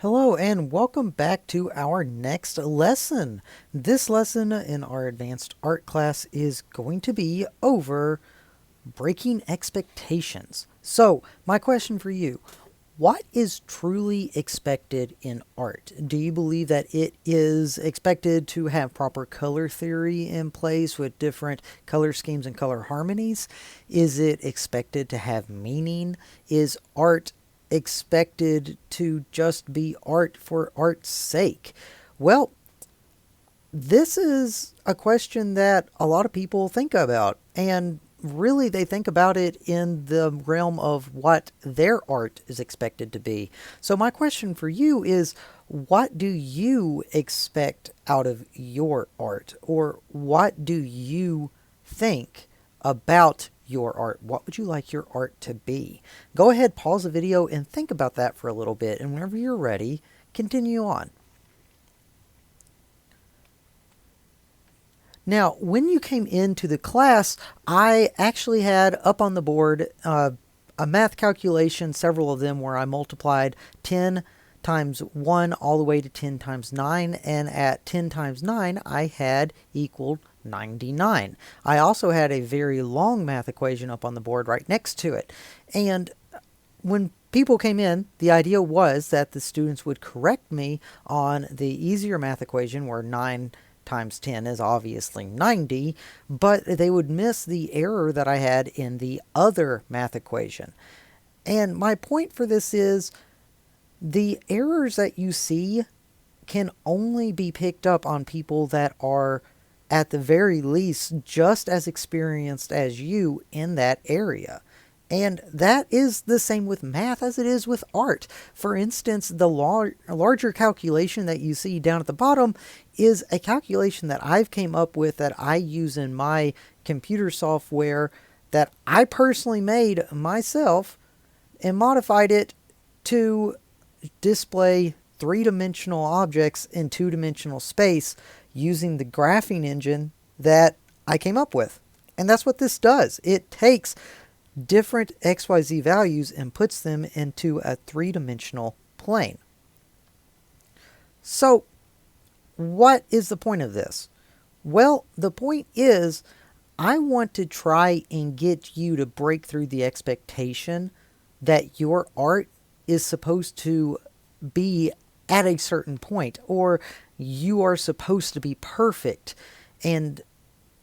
Hello and welcome back to our next lesson. This lesson in our advanced art class is going to be over breaking expectations. So, my question for you, what is truly expected in art? Do you believe that it is expected to have proper color theory in place with different color schemes and color harmonies? Is it expected to have meaning? Is art expected to just be art for art's sake? Well, this is a question that a lot of people think about, and really they think about it in the realm of what their art is expected to be. So, my question for you is, what do you expect out of your art? Or what do you think about your art? What would you like your art to be? Go ahead, pause the video, and think about that for a little bit. And whenever you're ready, continue on. Now, when you came into the class, I actually had up on the board a math calculation, several of them, where I multiplied 10 times 1 all the way to 10 times 9, and at 10 times 9, I had equaled 99. I also had a very long math equation up on the board right next to it. And when people came in, the idea was that the students would correct me on the easier math equation where 9 times 10 is obviously 90, but they would miss the error that I had in the other math equation. And my point for this is the errors that you see can only be picked up on people that are at the very least just as experienced as you in that area. And that is the same with math as it is with art. For instance, the larger calculation that you see down at the bottom is a calculation that I've came up with that I use in my computer software that I personally made myself and modified it to display three-dimensional objects in two-dimensional space using the graphing engine that I came up with. And that's what this does. It takes different XYZ values and puts them into a three-dimensional plane. So, what is the point of this? Well, the point is I want to try and get you to break through the expectation that your art is supposed to be at a certain point, or you are supposed to be perfect. And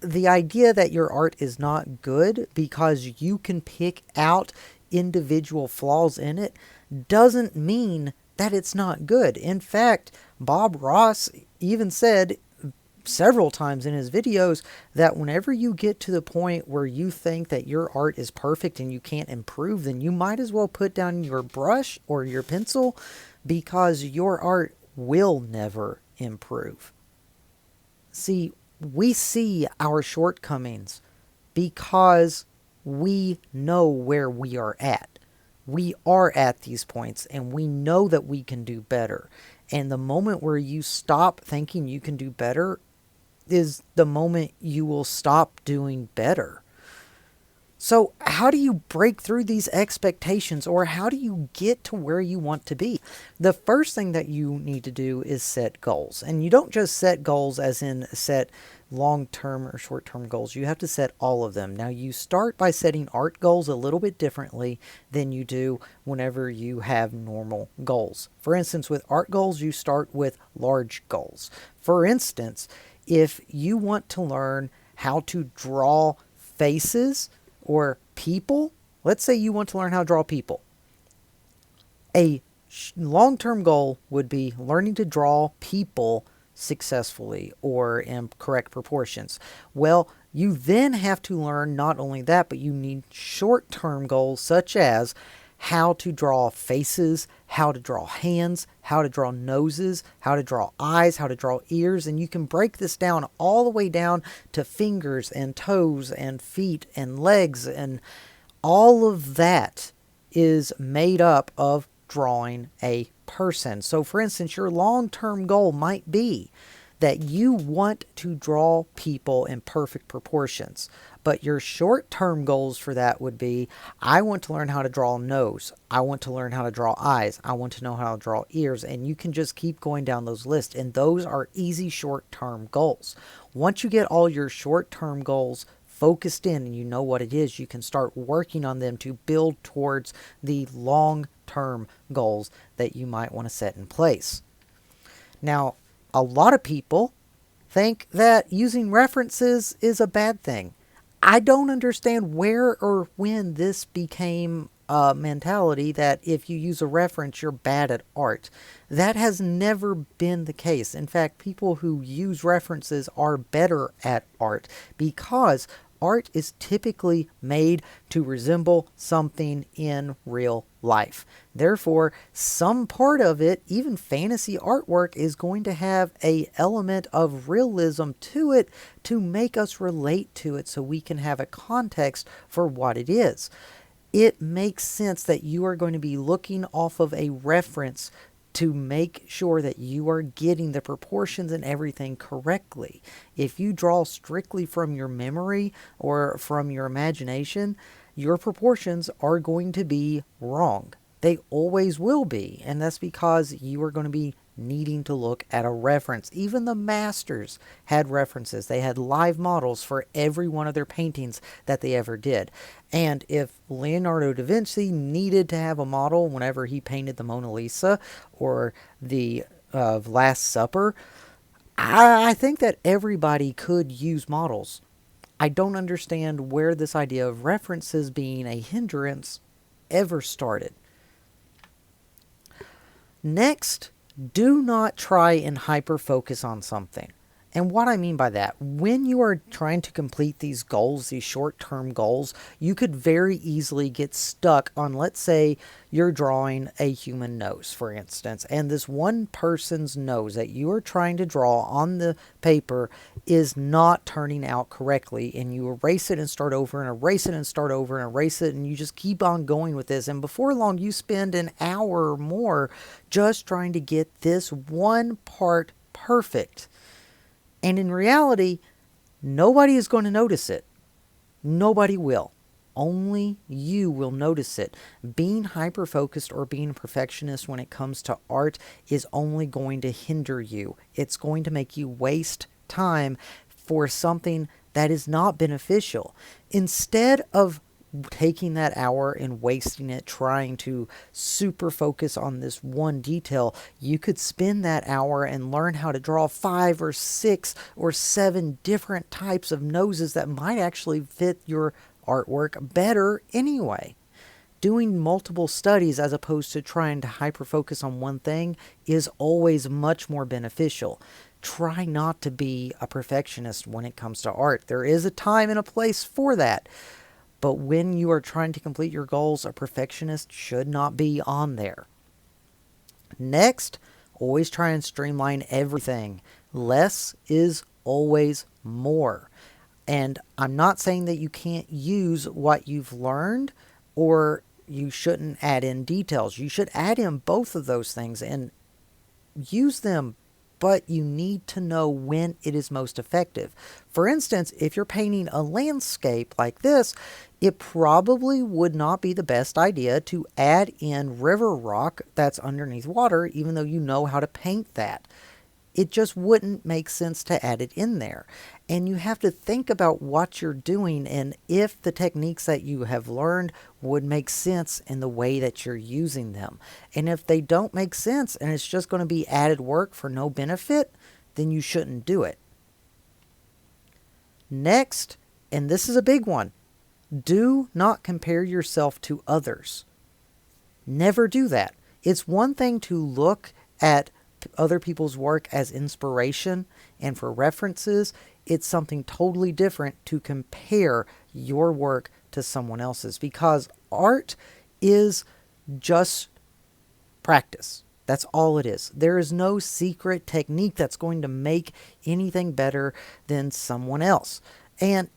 the idea that your art is not good because you can pick out individual flaws in it doesn't mean that it's not good. In fact, Bob Ross even said several times in his videos that whenever you get to the point where you think that your art is perfect and you can't improve, then you might as well put down your brush or your pencil because your art will never improve. See, we see our shortcomings because we know where we are at. We are at these points and we know that we can do better. And the moment where you stop thinking you can do better is the moment you will stop doing better. So, how do you break through these expectations, or how do you get to where you want to be? The first thing that you need to do is set goals. And you don't just set goals as in set long-term or short-term goals. You have to set all of them. Now, you start by setting art goals a little bit differently than you do whenever you have normal goals. For instance, with art goals, you start with large goals. For instance, if you want to learn how to draw faces or people, let's say you want to learn how to draw people. A long-term goal would be learning to draw people successfully or in correct proportions. Well, you then have to learn not only that, but you need short-term goals such as how to draw faces, how to draw hands, how to draw noses, how to draw eyes, how to draw ears, and you can break this down all the way down to fingers and toes and feet and legs, and all of that is made up of drawing a person. So for instance, your long-term goal might be that you want to draw people in perfect proportions. But your short term goals for that would be, I want to learn how to draw a nose. I want to learn how to draw eyes. I want to know how to draw ears. And you can just keep going down those lists. And those are easy short term goals. Once you get all your short term goals focused in and you know what it is, you can start working on them to build towards the long term goals that you might want to set in place. Now, a lot of people think that using references is a bad thing. I don't understand where or when this became a mentality that if you use a reference, you're bad at art. That has never been the case. In fact, people who use references are better at art because art is typically made to resemble something in real life. Therefore, some part of it, even fantasy artwork, is going to have a element of realism to it to make us relate to it so we can have a context for what it is. It makes sense that you are going to be looking off of a reference to make sure that you are getting the proportions and everything correctly. If you draw strictly from your memory or from your imagination, your proportions are going to be wrong. They always will be, and that's because you are going to be needing to look at a reference. Even the masters had references. They had live models for every one of their paintings that they ever did. And if Leonardo da Vinci needed to have a model whenever he painted the Mona Lisa or the Last Supper, I think that everybody could use models. I don't understand where this idea of references being a hindrance ever started. Next, do not try and hyper focus on something. And what I mean by that, when you are trying to complete these goals, these short-term goals, you could very easily get stuck on, let's say, you're drawing a human nose, for instance, and this one person's nose that you are trying to draw on the paper is not turning out correctly, and you erase it and start over and erase it and start over and erase it, and you just keep on going with this, and before long you spend an hour or more just trying to get this one part perfect. And in reality, nobody is going to notice it. Nobody will. Only you will notice it. Being hyper-focused or being a perfectionist when it comes to art is only going to hinder you. It's going to make you waste time for something that is not beneficial. Instead of taking that hour and wasting it trying to super focus on this one detail, you could spend that hour and learn how to draw 5 or 6 or 7 different types of noses that might actually fit your artwork better anyway. Doing multiple studies as opposed to trying to hyper focus on one thing is always much more beneficial. Try not to be a perfectionist when it comes to art. There is a time and a place for that. But when you are trying to complete your goals, a perfectionist should not be on there. Next, always try and streamline everything. Less is always more. And I'm not saying that you can't use what you've learned or you shouldn't add in details. You should add in both of those things and use them, but you need to know when it is most effective. For instance, if you're painting a landscape like this, it probably would not be the best idea to add in river rock that's underneath water, even though you know how to paint that. It just wouldn't make sense to add it in there. And you have to think about what you're doing and if the techniques that you have learned would make sense in the way that you're using them. And if they don't make sense and it's just going to be added work for no benefit, then you shouldn't do it. Next, and this is a big one, do not compare yourself to others. Never do that. It's one thing to look at other people's work as inspiration and for references. It's something totally different to compare your work to someone else's, because art is just practice. That's all it is. There is no secret technique that's going to make anything better than someone else. And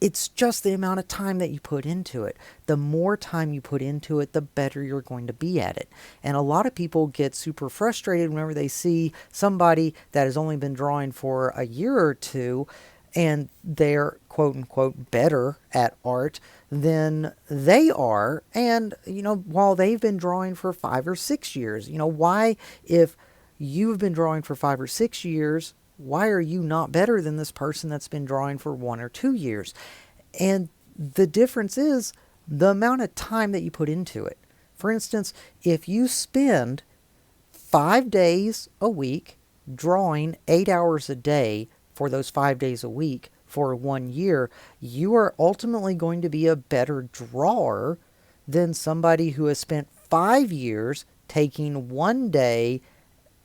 It's just the amount of time that you put into it. The more time you put into it, the better you're going to be at it. And a lot of people get super frustrated whenever they see somebody that has only been drawing for a year or two and they're quote unquote better at art than they are. And, while they've been drawing for 5 or 6 years, why, if you've been drawing for 5 or 6 years, why are you not better than this person that's been drawing for 1 or 2 years? And the difference is the amount of time that you put into it. For instance, if you spend 5 days a week drawing 8 hours a day for those 5 days a week for 1 year, you are ultimately going to be a better drawer than somebody who has spent 5 years taking 1 day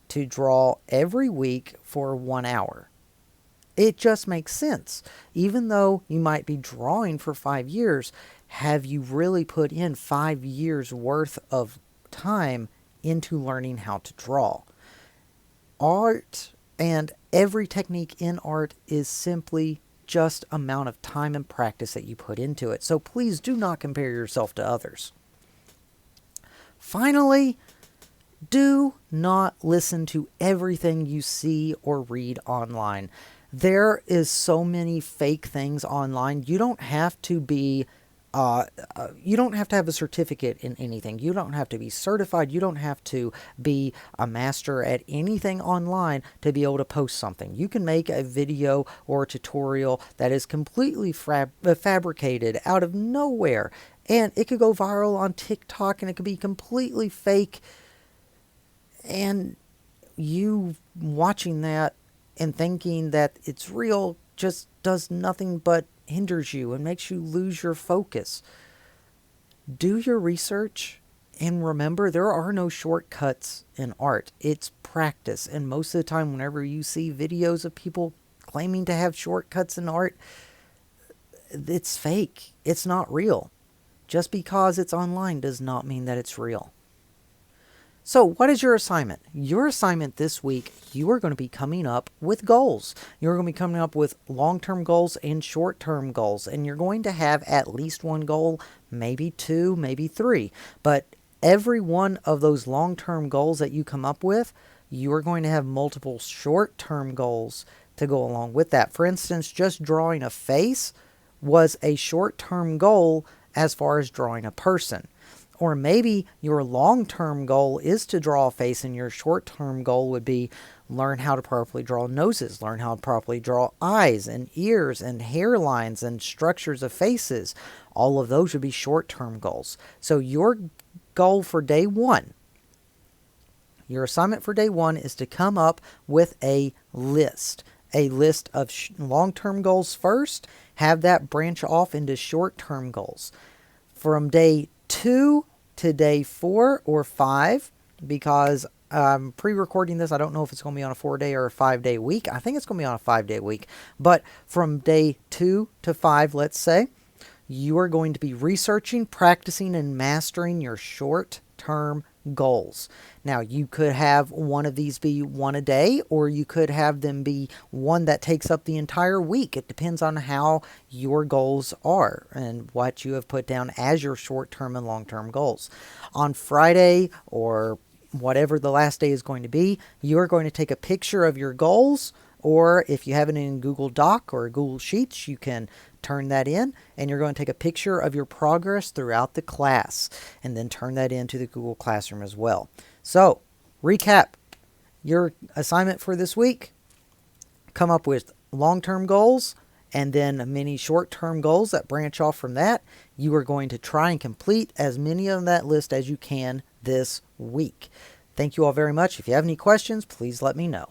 to draw every week for 1 hour. It just makes sense. Even though you might be drawing for 5 years, have you really put in 5 years worth of time into learning how to draw? Art and every technique in art is simply just amount of time and practice that you put into it. So please do not compare yourself to others. Finally, do not listen to everything you see or read online. There is so many fake things online. You don't have to be you don't have to have a certificate in anything. You don't have to be certified. You don't have to be a master at anything online to be able to post something. You can make a video or a tutorial that is completely fabricated out of nowhere, and it could go viral on TikTok, and it could be completely fake. And you watching that and thinking that it's real just does nothing but hinders you and makes you lose your focus. Do your research, and remember, there are no shortcuts in art. It's practice. And most of the time, whenever you see videos of people claiming to have shortcuts in art, it's fake. It's not real. Just because it's online does not mean that it's real. So what is your assignment? Your assignment this week, you are going to be coming up with goals. You're going to be coming up with long-term goals and short-term goals. And you're going to have at least one goal, maybe two, maybe three. But every one of those long-term goals that you come up with, you are going to have multiple short-term goals to go along with that. For instance, just drawing a face was a short-term goal as far as drawing a person. Or maybe your long-term goal is to draw a face, and your short-term goal would be learn how to properly draw noses, learn how to properly draw eyes and ears and hairlines and structures of faces. All of those would be short-term goals. So your goal for day one, your assignment for day one, is to come up with a list of long-term goals first, have that branch off into short-term goals. From day 2 to day 4 or 5, because I'm pre-recording this. I don't know if it's going to be on a 4-day or a 5-day week. I think it's going to be on a 5-day week. But from day 2 to 5, let's say, you are going to be researching, practicing, and mastering your short-term goals. Now, you could have one of these be one a day, or you could have them be one that takes up the entire week. It depends on how your goals are and what you have put down as your short-term and long-term goals. On Friday, or whatever the last day is going to be, you're going to take a picture of your goals, or if you have it in Google Doc or Google Sheets, you can turn that in, and you're going to take a picture of your progress throughout the class and then turn that into the Google Classroom as well. So, recap your assignment for this week. Come up with long-term goals and then many short-term goals that branch off from that. You are going to try and complete as many of that list as you can this week. Thank you all very much. If you have any questions, please let me know.